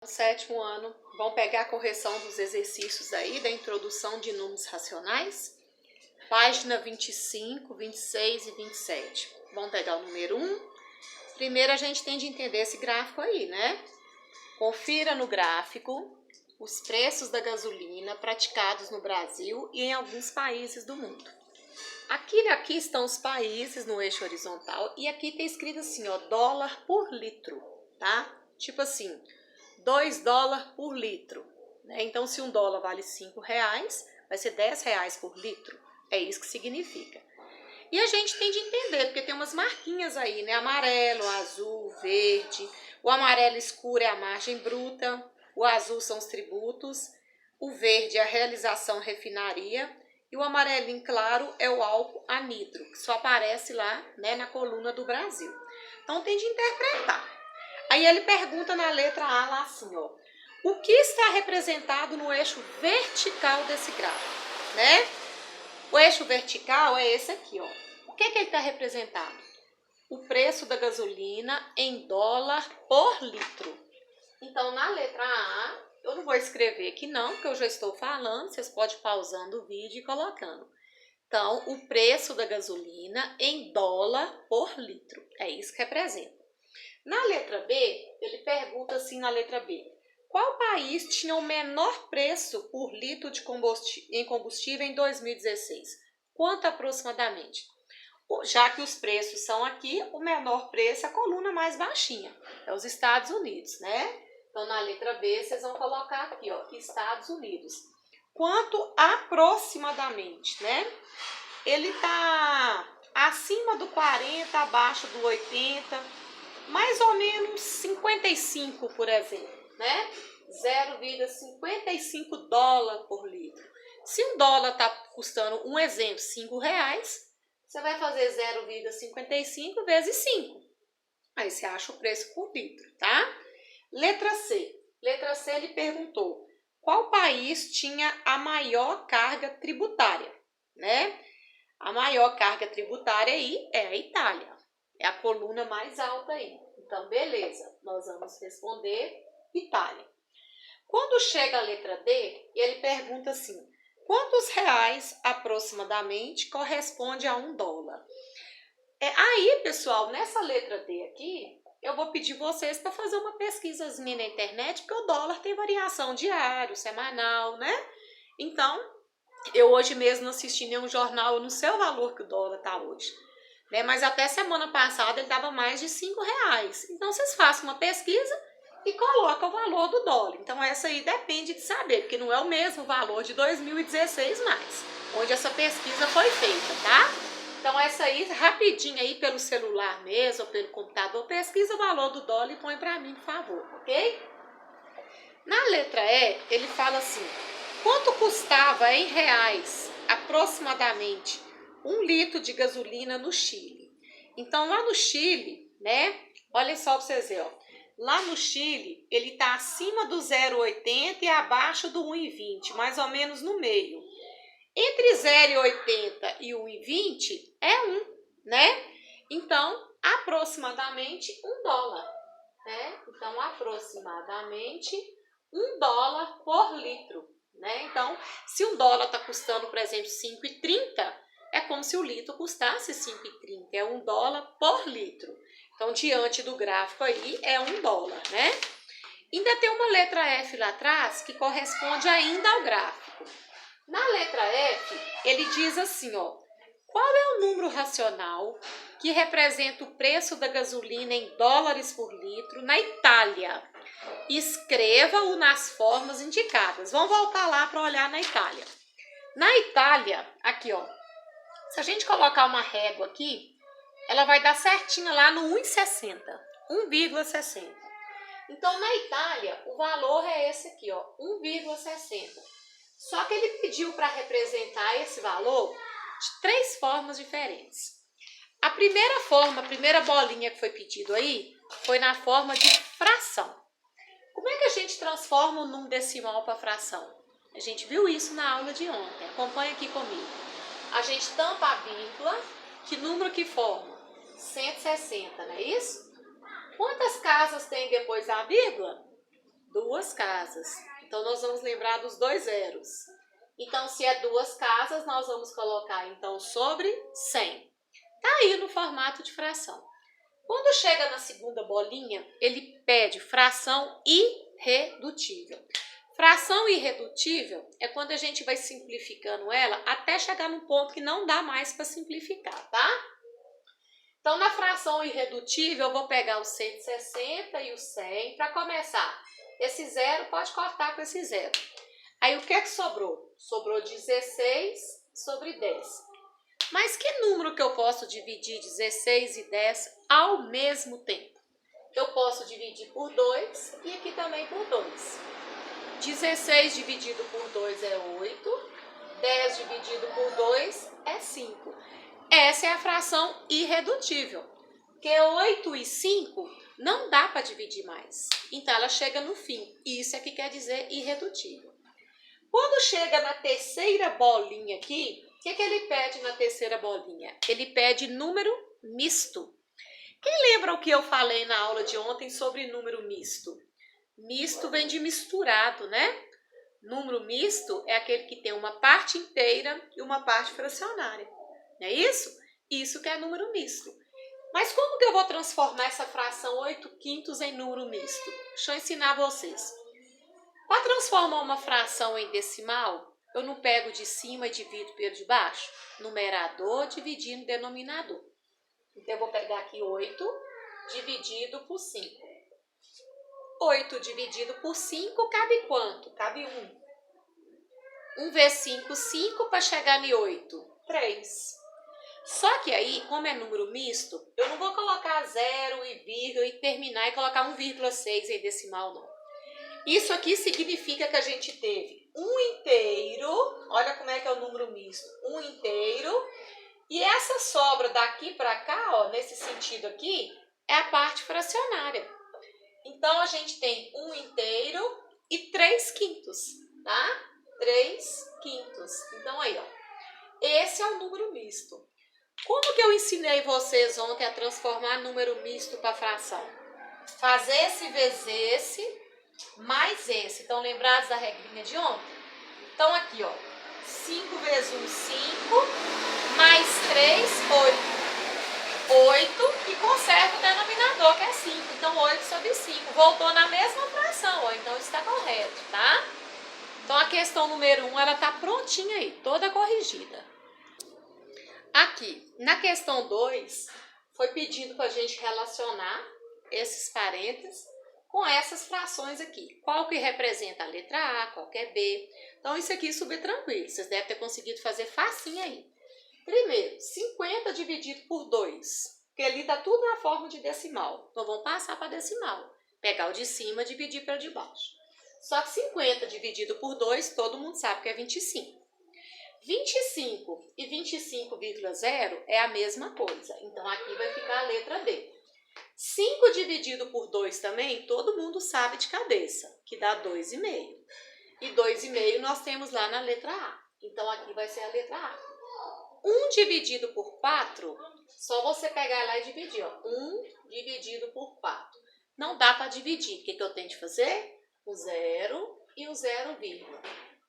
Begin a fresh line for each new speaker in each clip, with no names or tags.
sétimo ano, vão pegar a correção dos exercícios aí da introdução de números racionais, página 25, 26 e 27. Vamos pegar o número 1. Primeiro a gente tem de entender esse gráfico aí, né? Confira no gráfico os preços da gasolina praticados no Brasil e em alguns países do mundo. Aqui estão os países no eixo horizontal e aqui tem escrito assim, ó, dólar por litro, tá? Tipo assim, 2 dólares por litro, né? Então, se um dólar vale 5 reais, vai ser 10 reais por litro. É isso que significa. E a gente tem de entender, porque tem umas marquinhas aí, né? Amarelo, azul, verde. O amarelo escuro é a margem bruta, o azul são os tributos, o verde é a realização refinaria e o amarelinho claro é o álcool anidro, que só aparece lá, né, na coluna do Brasil. Então tem de interpretar. Aí ele pergunta na letra A lá assim, ó, o que está representado no eixo vertical desse gráfico, né? O eixo vertical é esse aqui, ó. O que ele está representado? O preço da gasolina em dólar por litro. Então, na letra A, eu não vou escrever aqui não, porque eu já estou falando, vocês podem ir pausando o vídeo e colocando. Então, o preço da gasolina em dólar por litro. É isso que representa. Na letra B, ele pergunta assim na letra B, qual país tinha o menor preço por litro de combustível em 2016? Quanto aproximadamente? Já que os preços são aqui, o menor preço é a coluna mais baixinha, é os Estados Unidos, né? Então, na letra B, vocês vão colocar aqui, ó, Estados Unidos. Quanto aproximadamente, né? Ele tá acima do 40, abaixo do 80, mais ou menos 55, por exemplo, né? 0,55 dólar por litro. Se um dólar tá custando, um exemplo, 5 reais, você vai fazer 0,55 vezes 5. Aí você acha o preço por litro, tá? Letra C. Letra C ele perguntou, qual país tinha a maior carga tributária, né? A maior carga tributária aí é a Itália. É a coluna mais alta aí. Então, beleza. Nós vamos responder Itália. Quando chega a letra D, ele pergunta assim, quantos reais aproximadamente corresponde a 1 dólar? Aí, pessoal, nessa letra D aqui, eu vou pedir vocês para fazer uma pesquisazinha na internet, porque o dólar tem variação diário, semanal, né? Então, eu hoje mesmo não assisti nenhum jornal, eu não sei o valor que o dólar está hoje. Né? Mas até semana passada ele dava mais de 5 reais. Então, vocês façam uma pesquisa e colocam o valor do dólar. Então, essa aí depende de saber, porque não é o mesmo valor de 2016 mais, onde essa pesquisa foi feita, tá? Então, essa aí, rapidinho aí pelo celular mesmo, ou pelo computador, pesquisa o valor do dólar e põe para mim, por favor, ok? Na letra E, ele fala assim, quanto custava em reais, aproximadamente, 1 litro de gasolina no Chile? Então, lá no Chile, né, olha só para vocês verem, ó, lá no Chile, ele está acima do 0,80 e abaixo do 1,20, mais ou menos no meio. Entre 0,80 e 1,20 é 1, né? Então, aproximadamente 1 dólar, né? Então, aproximadamente 1 dólar por litro, né? Então, se 1 dólar está custando, por exemplo, 5,30, é como se o litro custasse 5,30, é 1 dólar por litro. Então, diante do gráfico aí, é 1 dólar, né? Ainda tem uma letra F lá atrás, que corresponde ainda ao gráfico. Na letra F, ele diz assim, ó, qual é o número racional que representa o preço da gasolina em dólares por litro na Itália? Escreva-o nas formas indicadas. Vamos voltar lá para olhar na Itália. Na Itália, aqui ó, se a gente colocar uma régua aqui, ela vai dar certinho lá no 1,60. 1,60. Então, na Itália, o valor é esse aqui, ó, 1,60. Só que ele pediu para representar esse valor de 3 formas diferentes. A primeira forma, a primeira bolinha que foi pedido aí, foi na forma de fração. Como é que a gente transforma o número decimal para fração? A gente viu isso na aula de ontem. Acompanha aqui comigo. A gente tampa a vírgula. Que número que forma? 160, não é isso? Quantas casas tem depois da vírgula? 2 casas. Então, nós vamos lembrar dos 2 zeros. Então, se é 2 casas, nós vamos colocar, então, sobre 100. Tá aí no formato de fração. Quando chega na segunda bolinha, ele pede fração irredutível. Fração irredutível é quando a gente vai simplificando ela até chegar num ponto que não dá mais para simplificar, tá? Então, na fração irredutível, eu vou pegar o 160 e o 100 para começar. Esse zero pode cortar com esse zero. Aí, o que é que sobrou? Sobrou 16 sobre 10. Mas que número que eu posso dividir 16 e 10 ao mesmo tempo? Eu posso dividir por 2 e aqui também por 2. 16 dividido por 2 é 8. 10 dividido por 2 é 5. Essa é a fração irredutível. Porque 8 e 5 não dá para dividir mais. Então, ela chega no fim. Isso é que quer dizer irredutível. Quando chega na terceira bolinha aqui, o que ele pede na terceira bolinha? Ele pede número misto. Quem lembra o que eu falei na aula de ontem sobre número misto? Misto vem de misturado, né? Número misto é aquele que tem uma parte inteira e uma parte fracionária. Não é isso? Isso que é número misto. Mas como que eu vou transformar essa fração 8/5 em número misto? Deixa eu ensinar vocês. Para transformar uma fração em decimal, eu não pego de cima e divido pelo de baixo? Numerador dividindo denominador. Então, eu vou pegar aqui 8 dividido por 5. 8 dividido por 5 cabe quanto? Cabe 1. 1 vezes 5, 5 para chegar em 8. 3. Só que aí, como é número misto, eu não vou colocar 0 e vírgula e terminar e colocar 1,6 em decimal, não. Isso aqui significa que a gente teve um inteiro, olha como é que é o número misto, um inteiro, e essa sobra daqui para cá, ó, nesse sentido aqui, é a parte fracionária. Então, a gente tem um inteiro e 3/5, tá? 3/5. Então, aí, ó, esse é o número misto. Como que eu ensinei vocês ontem a transformar número misto para fração? Fazer esse vezes esse, mais esse. Então, lembrados da regrinha de ontem? Então, aqui, ó, 5 vezes 1, 5, mais 3, 8, e conserva o denominador, que é 5. Então, 8 sobre 5. Voltou na mesma fração, ó, então está correto, tá? Então, a questão número 1, ela tá prontinha aí, toda corrigida. Aqui, na questão 2, foi pedido para a gente relacionar esses parênteses com essas frações aqui. Qual que representa a letra A, qual que é B. Então, isso aqui é super tranquilo. Vocês devem ter conseguido fazer facinho aí. Primeiro, 50 dividido por 2. Porque ali está tudo na forma de decimal. Então, vamos passar para decimal. Pegar o de cima e dividir pelo de baixo. Só que 50 dividido por 2, todo mundo sabe que é 25. 25 e 25,0 é a mesma coisa. Então, aqui vai ficar a letra D. 5 dividido por 2 também, todo mundo sabe de cabeça, que dá 2,5. E 2,5 nós temos lá na letra A. Então, aqui vai ser a letra A. 1 dividido por 4, só você pegar lá e dividir. Ó. 1 dividido por 4. Não dá para dividir. O que eu tenho de fazer? O 0 e o 0,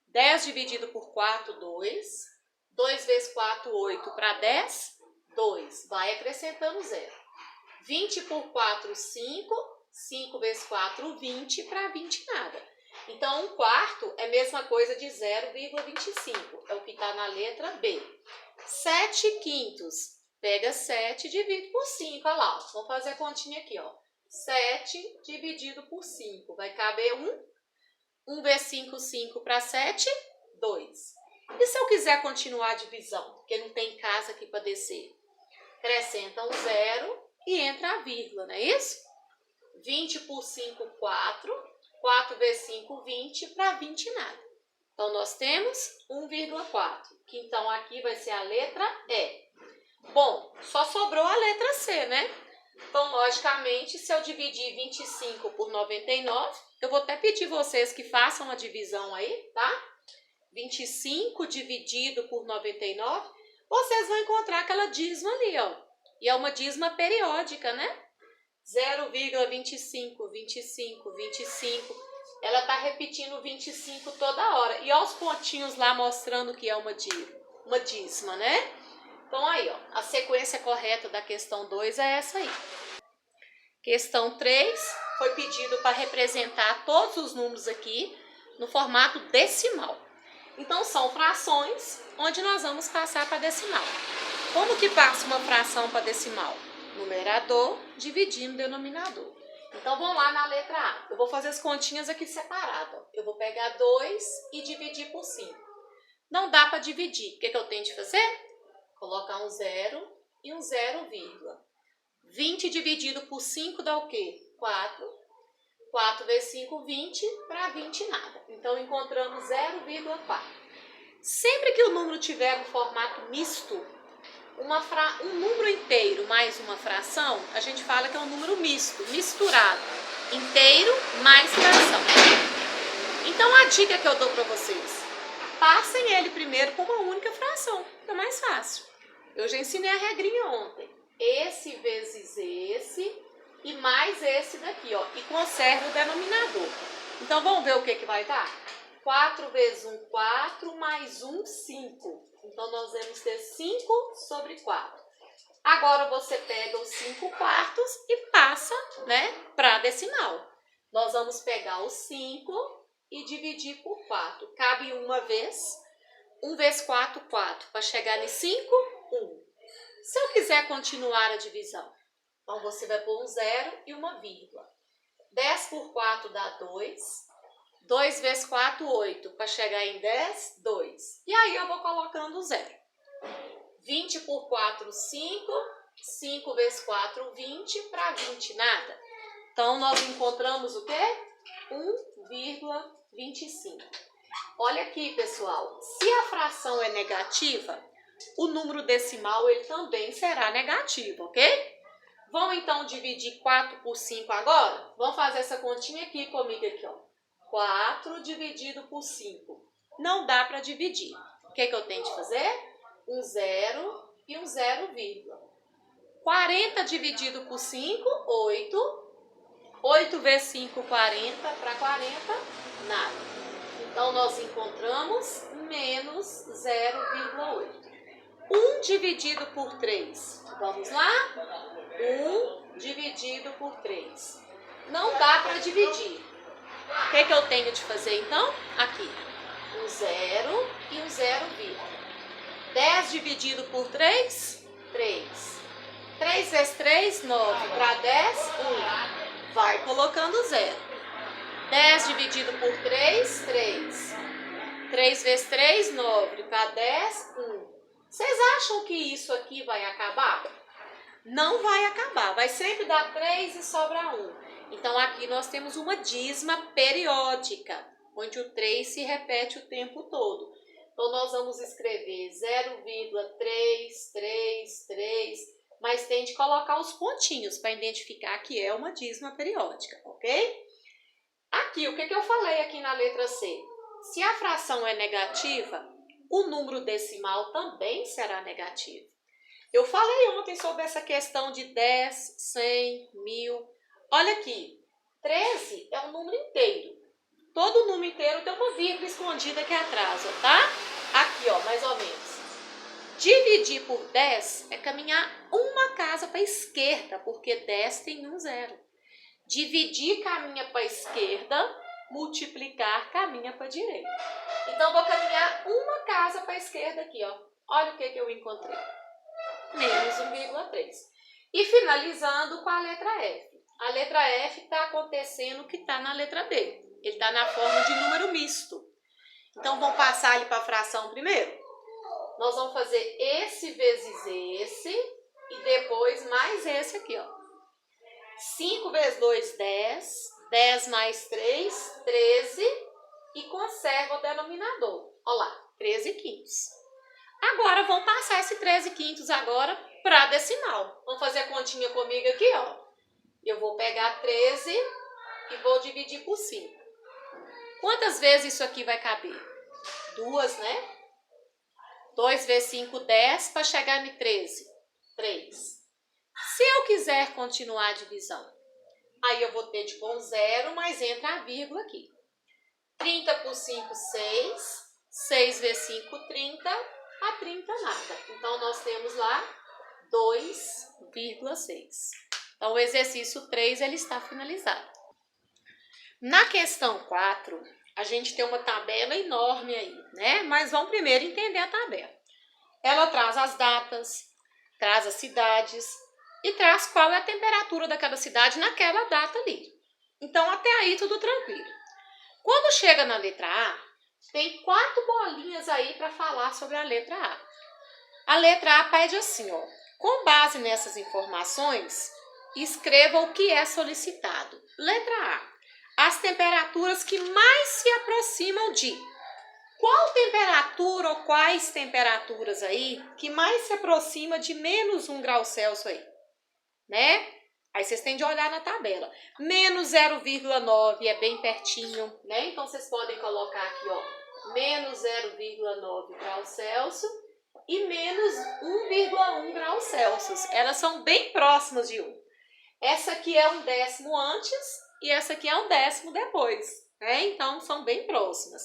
10 dividido por 4, 2. 2 vezes 4, 8 para 10, 2. Vai acrescentando 0. 20 por 4, 5. 5 vezes 4, 20. Para 20, nada. Então, 1/4 é a mesma coisa de 0,25. É o que está na letra B. 7/5. Pega 7 e divide por 5. Olha lá. Vamos fazer a continha aqui, ó. 7 dividido por 5. Vai caber 1. 1 vezes 5, 5 para 7, 2. E se eu quiser continuar a divisão, porque não tem casa aqui para descer? Acrescenta um 0 e entra a vírgula, não é isso? 20 por 5, 4. 4 vezes 5, 20. Para 20, nada. Então, nós temos 1,4. Que então aqui vai ser a letra E. Bom, só sobrou a letra C, né? Então, logicamente, se eu dividir 25 por 99, eu vou até pedir vocês que façam a divisão aí, tá? 25 dividido por 99, vocês vão encontrar aquela dízima ali, ó. E é uma dízima periódica, né? 0,25, 25, 25. ela tá repetindo 25 toda hora. E olha os pontinhos lá mostrando que é uma dízima, né? Então aí, ó, a sequência correta da questão 2 é essa aí. Questão 3 foi pedido para representar todos os números aqui no formato decimal. Então são frações onde nós vamos passar para decimal. Como que passa uma fração para decimal? Numerador dividindo denominador. Então vamos lá na letra A. Eu vou fazer as continhas aqui separadas. Eu vou pegar 2 e dividir por 5. Não dá para dividir. O que eu tenho de fazer? Colocar um 0 e um 0, vírgula. 20 dividido por 5 dá o quê? 4. 4 vezes 5, 20. Para 20, nada. Então, encontramos 0,4. Sempre que o número tiver um formato misto, um número inteiro mais uma fração, a gente fala que é um número misto, misturado. Inteiro mais fração. Então, a dica que eu dou para vocês, passem ele primeiro com uma única fração, é mais fácil. Eu já ensinei a regrinha ontem. Esse vezes esse e mais esse daqui, ó. E conserva o denominador. Então, vamos ver o que vai dar? 4 vezes 1, 4, mais 1, 5. Então, nós vamos ter 5 sobre 4. Agora, você pega os 5 quartos e passa, né, para decimal. Nós vamos pegar os 5 e dividir por 4. Cabe uma vez. 1 vezes 4, 4. Para chegar em 5, 1. Se eu quiser continuar a divisão, então você vai pôr um 0 e uma vírgula. 10 por 4 dá 2. 2 vezes 4, 8. Para chegar em 10, 2. E aí eu vou colocando o 0. 20 por 4, 5. 5 vezes 4, 20. Para 20, nada. Então, nós encontramos o quê? 1,25. Olha aqui, pessoal. Se a fração é negativa, o número decimal ele também será negativo, ok? Vamos então dividir 4 por 5 agora? Vamos fazer essa continha aqui comigo aqui, ó. 4 dividido por 5. Não dá para dividir. O que eu tenho de fazer? Um 0 e um 0, vírgula. 40 dividido por 5, 8. 8 vezes 5, 40. Para 40, nada. Então, nós encontramos menos 0,8. 1 dividido por 3. Vamos lá? 1 dividido por 3. Não dá para dividir. O que eu tenho de fazer, então? Aqui. Um 0 e um 0, vírgula. 10 dividido por 3, 3. 3 vezes 3, 9. Para 10, 1. Vai colocando 0. 10 dividido por 3, 3. 3 vezes 3, 9. Para 10, 1. Vocês acham que isso aqui vai acabar? Não vai acabar. Vai sempre dar 3 e sobra 1. Então, aqui nós temos uma dízima periódica, onde o 3 se repete o tempo todo. Então, nós vamos escrever 0,333, mas tem de colocar os pontinhos para identificar que é uma dízima periódica, ok? Aqui, o que eu falei aqui na letra C? Se a fração é negativa, o número decimal também será negativo. Eu falei ontem sobre essa questão de 10, 100, 1000. Olha aqui, 13 é um número inteiro. Todo número inteiro tem uma vírgula escondida aqui atrás, ó, tá? Aqui, ó, mais ou menos. Dividir por 10 é caminhar uma casa para a esquerda, porque 10 tem um 0. Dividir caminha para a esquerda, multiplicar caminha para a direita. Então, vou caminhar uma casa para a esquerda aqui, ó. Olha o que eu encontrei. Menos 1,3. E finalizando com a letra F. A letra F está acontecendo o que está na letra B. Ele está na forma de número misto. Então, vamos passar ele para a fração primeiro? Nós vamos fazer esse vezes esse e depois mais esse aqui, ó. 5 vezes 2, 10. 10 mais 3, 13. E conserva o denominador. Olha lá, 13 quintos. Agora, vamos passar esse 13 quintos agora para decimal. Vamos fazer a continha comigo aqui, ó. Eu vou pegar 13 e vou dividir por 5. Quantas vezes isso aqui vai caber? 2, né? 2 vezes 5, 10, para chegar em 13. 3. Se eu quiser continuar a divisão, aí eu vou ter de pôr um 0, mas entra a vírgula aqui. por 5, 6. 6 vezes 5, 30. A 30 nada. Então, nós temos lá 2,6. Então, o exercício 3 ele está finalizado. Na questão 4, a gente tem uma tabela enorme aí, né? Mas vamos primeiro entender a tabela. Ela traz as datas, traz as cidades e traz qual é a temperatura daquela cidade naquela data ali. Então, até aí tudo tranquilo. Quando chega na letra A, tem 4 bolinhas aí para falar sobre a letra A. A letra A pede assim, ó, com base nessas informações, escreva o que é solicitado. Letra A, as temperaturas que mais se aproximam de. Qual temperatura ou quais temperaturas aí que mais se aproxima de menos 1 grau Celsius aí, né? Aí vocês têm de olhar na tabela. Menos 0,9 é bem pertinho, né? Então vocês podem colocar aqui, ó, menos 0,9 graus Celsius e menos 1,1 graus Celsius. Elas são bem próximas de 1. Essa aqui é 1/10 antes e essa aqui é 1/10 depois, né? Então são bem próximas.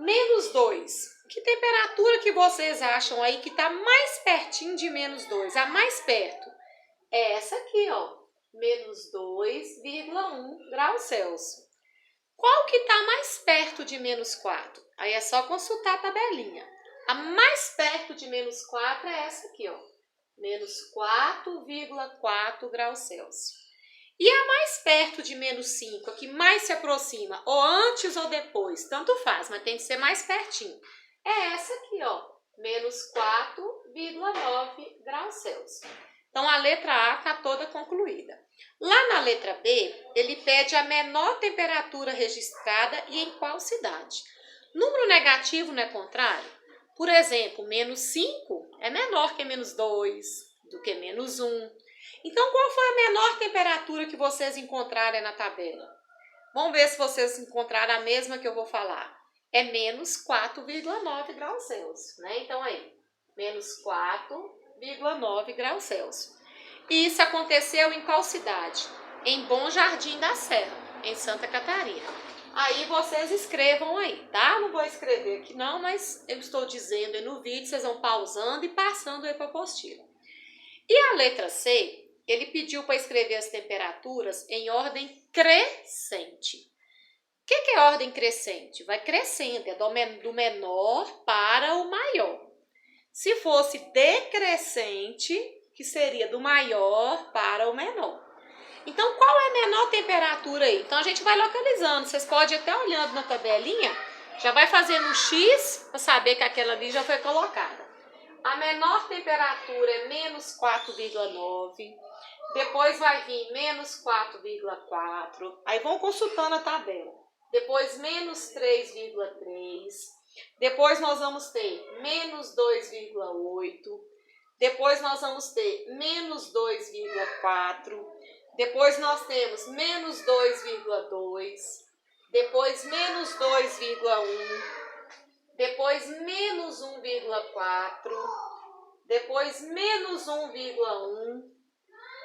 Menos 2. Que temperatura que vocês acham aí que está mais pertinho de menos 2? A mais perto é essa aqui, ó. Menos 2,1 graus Celsius. Qual que está mais perto de menos 4? Aí é só consultar a tabelinha. A mais perto de menos 4 é essa aqui, ó. Menos 4,4 graus Celsius. E a mais perto de menos 5, a que mais se aproxima, ou antes ou depois, tanto faz, mas tem que ser mais pertinho. É essa aqui, ó, menos 4,9 graus Celsius. Então, a letra A está toda concluída. Lá na letra B, ele pede a menor temperatura registrada e em qual cidade. Número negativo não é contrário? Por exemplo, menos 5 é menor que menos 2, do que menos 1. Então, qual foi a menor temperatura que vocês encontraram na tabela? Vamos ver se vocês encontraram a mesma que eu vou falar. É menos 4,9 graus Celsius, né? Então, aí, menos 4,9 graus Celsius. E isso aconteceu em qual cidade? Em Bom Jardim da Serra, em Santa Catarina. Aí vocês escrevam aí, tá? Não vou escrever aqui não, mas eu estou dizendo aí no vídeo, vocês vão pausando e passando aí para a apostila. E a letra C, ele pediu para escrever as temperaturas em ordem crescente. O que é ordem crescente? Vai crescendo, é do menor para o maior. Se fosse decrescente, que seria do maior para o menor. Então, qual é a menor temperatura aí? Então, a gente vai localizando. Vocês podem até olhando na tabelinha, já vai fazendo um X para saber que aquela ali já foi colocada. A menor temperatura é menos 4,9. Depois vai vir menos 4,4. Aí vão consultando a tabela. Depois menos 3,3. Depois nós vamos ter menos 2,8. Depois nós vamos ter menos 2,4. Depois nós temos menos 2,2. Depois menos 2,1. Depois menos 1,4. Depois menos 1,1.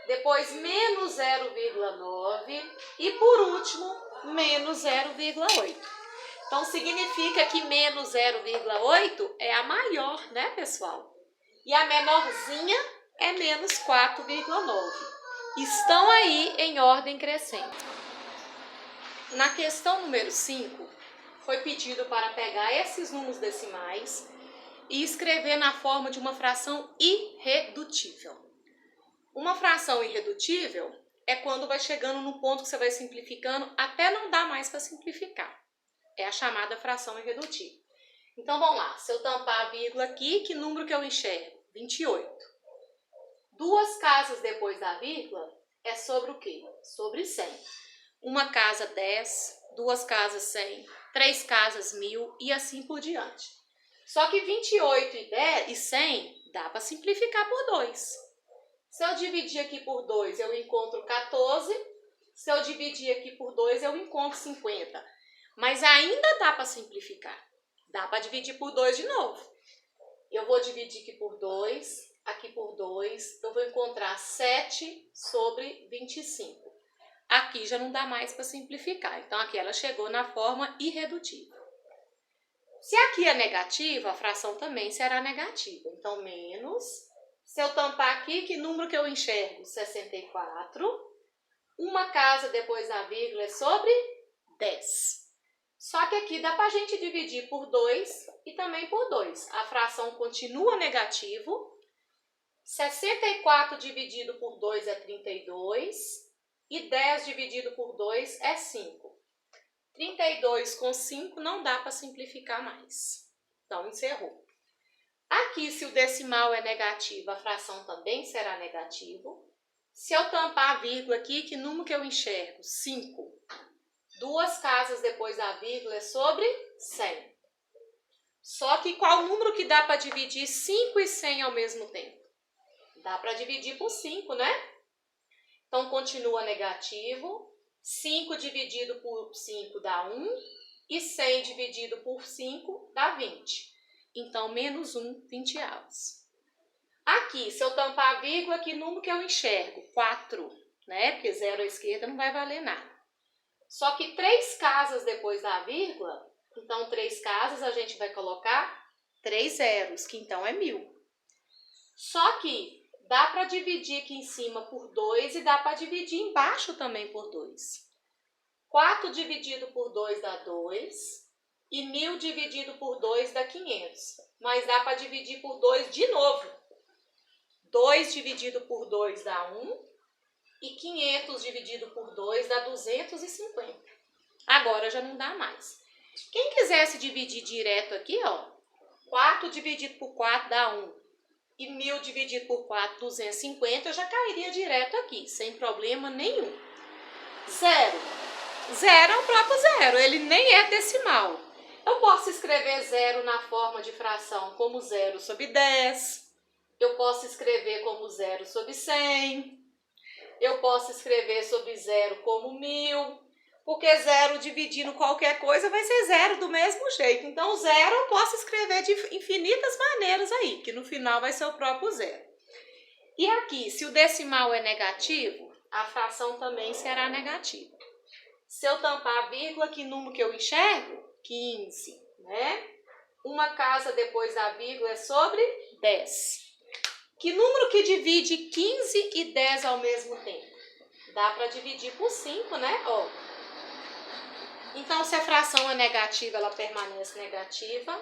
Depois menos 0,9 e por último menos 0,8. Então significa que menos 0,8 é a maior, né, pessoal? E a menorzinha é menos 4,9. Estão aí em ordem crescente. Na questão número 5, foi pedido para pegar esses números decimais e escrever na forma de uma fração irredutível. Uma fração irredutível é quando vai chegando no ponto que você vai simplificando até não dar mais para simplificar. É a chamada fração irredutível. Então, vamos lá. Se eu tampar a vírgula aqui, que número que eu enxergo? 28. 2 casas depois da vírgula é sobre o quê? Sobre 100. Uma casa 10, 2 casas 100, 3 casas 1000 e assim por diante. Só que 28 e 100 dá para simplificar por 2. Se eu dividir aqui por 2, eu encontro 14. Se eu dividir aqui por 2, eu encontro 50. Mas ainda dá para simplificar. Dá para dividir por 2 de novo. Eu vou dividir aqui por 2, aqui por 2. Eu vou encontrar 7 sobre 25. Aqui já não dá mais para simplificar. Então, aqui ela chegou na forma irredutível. Se aqui é negativo, a fração também será negativa. Então, menos, se eu tampar aqui, que número que eu enxergo? 64. Uma casa depois da vírgula é sobre 10. Só que aqui dá para a gente dividir por 2 e também por 2. A fração continua negativo. 64 dividido por 2 é 32. E 10 dividido por 2 é 5. 32 com 5 não dá para simplificar mais. Então, encerrou. Aqui, se o decimal é negativo, a fração também será negativo. Se eu tampar a vírgula aqui, que número que eu enxergo? 5. Duas casas depois da vírgula é sobre 100. Só que qual número que dá para dividir 5 e 100 ao mesmo tempo? Dá para dividir por 5, né? Então, continua negativo. 5 dividido por 5 dá 1. E 100 dividido por 5 dá 20. Então, menos 1, 20 avos. Aqui, se eu tampar a vírgula, que número que eu enxergo? 4, né? Porque 0 à esquerda não vai valer nada. Só que 3 casas depois da vírgula, então 3 casas a gente vai colocar 3 zeros, que então é 1000. Só que dá para dividir aqui em cima por 2 e dá para dividir embaixo também por 2. 4 dividido por 2 dá 2 e 1000 dividido por 2 dá 500. Mas dá para dividir por 2 de novo. 2 dividido por 2 dá 1 e 500 dividido por 2 dá 250. Agora já não dá mais. Quem quisesse dividir direto aqui, ó, 4 dividido por 4 dá 1 e 1000 dividido por 4, 250, eu já cairia direto aqui, sem problema nenhum. 0. 0 é o próprio zero, ele nem é decimal. Eu posso escrever 0 na forma de fração como 0 sobre 10. Eu posso escrever como 0 sobre 100. Eu posso escrever sobre 0 como 1000. Porque 0 dividindo qualquer coisa vai ser 0 do mesmo jeito. Então, 0 eu posso escrever de infinitas maneiras aí, que no final vai ser o próprio 0. E aqui, se o decimal é negativo, a fração também será negativa. Se eu tampar a vírgula, que número que eu enxergo? 15, né? Uma casa depois da vírgula é sobre 10. Que número que divide 15 e 10 ao mesmo tempo? Dá para dividir por 5, né? Ó. Então, se a fração é negativa, ela permanece negativa.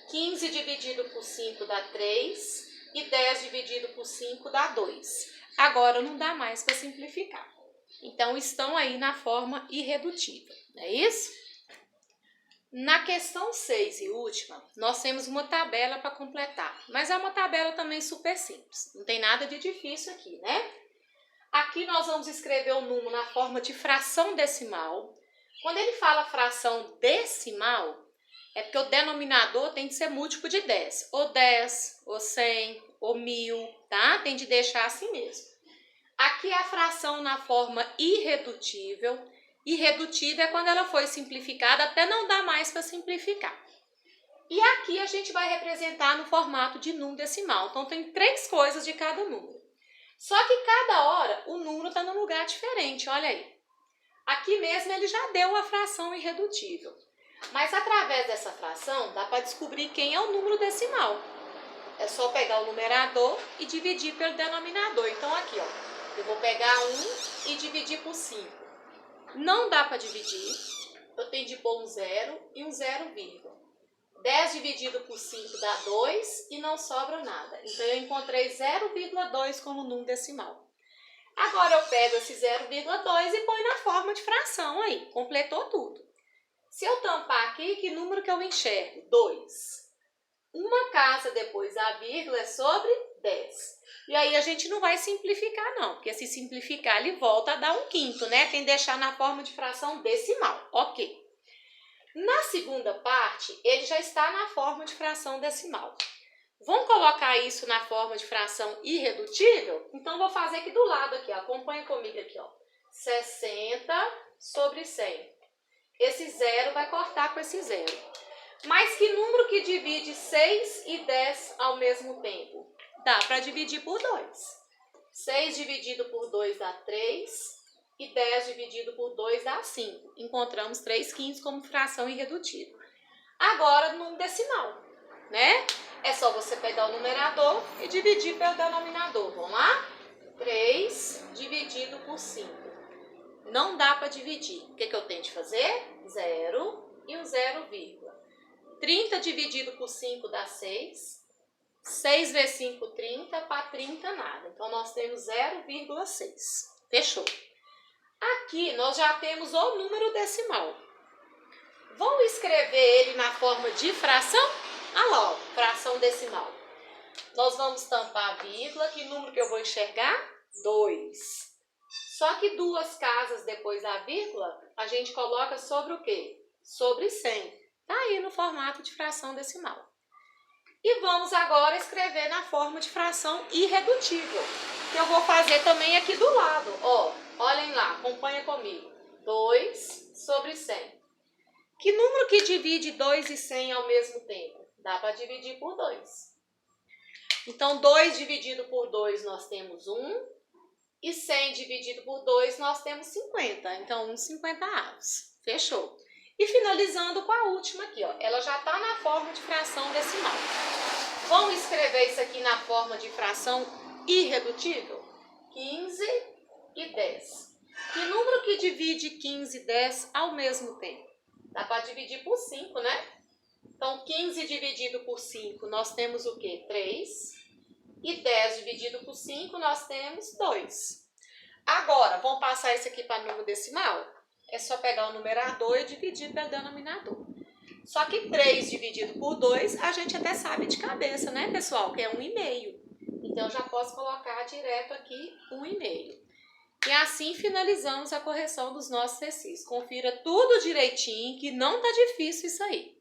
15 dividido por 5 dá 3 e 10 dividido por 5 dá 2. Agora não dá mais para simplificar. Então, estão aí na forma irredutível, não é isso? Na questão 6 e última, nós temos uma tabela para completar, mas é uma tabela também super simples, não tem nada de difícil aqui, né? Aqui nós vamos escrever o número na forma de fração decimal. Quando ele fala fração decimal, é porque o denominador tem que ser múltiplo de 10, ou 100, ou 1000, tá? Tem de deixar assim mesmo. Aqui é a fração na forma irredutível. Irredutível é quando ela foi simplificada até não dá mais para simplificar. E aqui a gente vai representar no formato de número decimal. Então, tem 3 coisas de cada número. Só que cada hora o número está num lugar diferente, olha aí. Aqui mesmo ele já deu a fração irredutível. Mas através dessa fração dá para descobrir quem é o número decimal. É só pegar o numerador e dividir pelo denominador. Então, aqui, ó, eu vou pegar 1 e dividir por 5. Não dá para dividir, eu tenho de pôr um 0 e um 0, 10 dividido por 5 dá 2 e não sobra nada. Então, eu encontrei 0,2 como número decimal. Agora, eu pego esse 0,2 e ponho na forma de fração aí, completou tudo. Se eu tampar aqui, que número que eu enxergo? 2. Uma casa depois da vírgula é sobre 10. E aí a gente não vai simplificar não, porque se simplificar ele volta a dar 1/5, né? Tem que deixar na forma de fração decimal, ok. Na segunda parte, ele já está na forma de fração decimal. Vamos colocar isso na forma de fração irredutível? Então, vou fazer aqui do lado, aqui, ó. Acompanha comigo aqui, ó. 60 sobre 100. Esse 0 vai cortar com esse 0. Mas que número que divide 6 e 10 ao mesmo tempo? Dá para dividir por 2. 6 dividido por 2 dá 3 e 10 dividido por 2 dá 5. Encontramos 3/5 como fração irredutível. Agora, num decimal, né? É só você pegar o numerador e dividir pelo denominador. Vamos lá? 3 dividido por 5. Não dá para dividir. O que eu tenho de fazer? 0 e um 0, 30 dividido por 5 dá 6. 6 vezes 5, 30. Para 30, nada. Então, nós temos 0,6. Fechou. Aqui, nós já temos o número decimal. Vamos escrever ele na forma de fração? Ah lá, ó, fração decimal. Nós vamos tampar a vírgula. Que número que eu vou enxergar? 2. Só que 2 casas depois da vírgula, a gente coloca sobre o quê? Sobre 100. Tá aí no formato de fração decimal. E vamos agora escrever na forma de fração irredutível, que eu vou fazer também aqui do lado. Ó, olhem lá, acompanha comigo. 2 sobre 100. Que número que divide 2 e 100 ao mesmo tempo? Dá para dividir por 2. Então, 2 dividido por 2 nós temos 1. E 100 dividido por 2 nós temos 50. Então, 1/50. Fechou. E finalizando com a última aqui, ó. Ela já está na forma de fração decimal. Vamos escrever isso aqui na forma de fração irredutível? 15 e 10. Que número que divide 15 e 10 ao mesmo tempo? Dá para dividir por 5, né? Então, 15 dividido por 5, nós temos o quê? 3. E 10 dividido por 5, nós temos 2. Agora, vamos passar isso aqui para número decimal? É só pegar o numerador e dividir pelo denominador. Só que 3 dividido por 2, a gente até sabe de cabeça, né, pessoal? Que é 1,5. Então, eu já posso colocar direto aqui 1,5. E assim finalizamos a correção dos nossos exercícios. Confira tudo direitinho, que não tá difícil isso aí.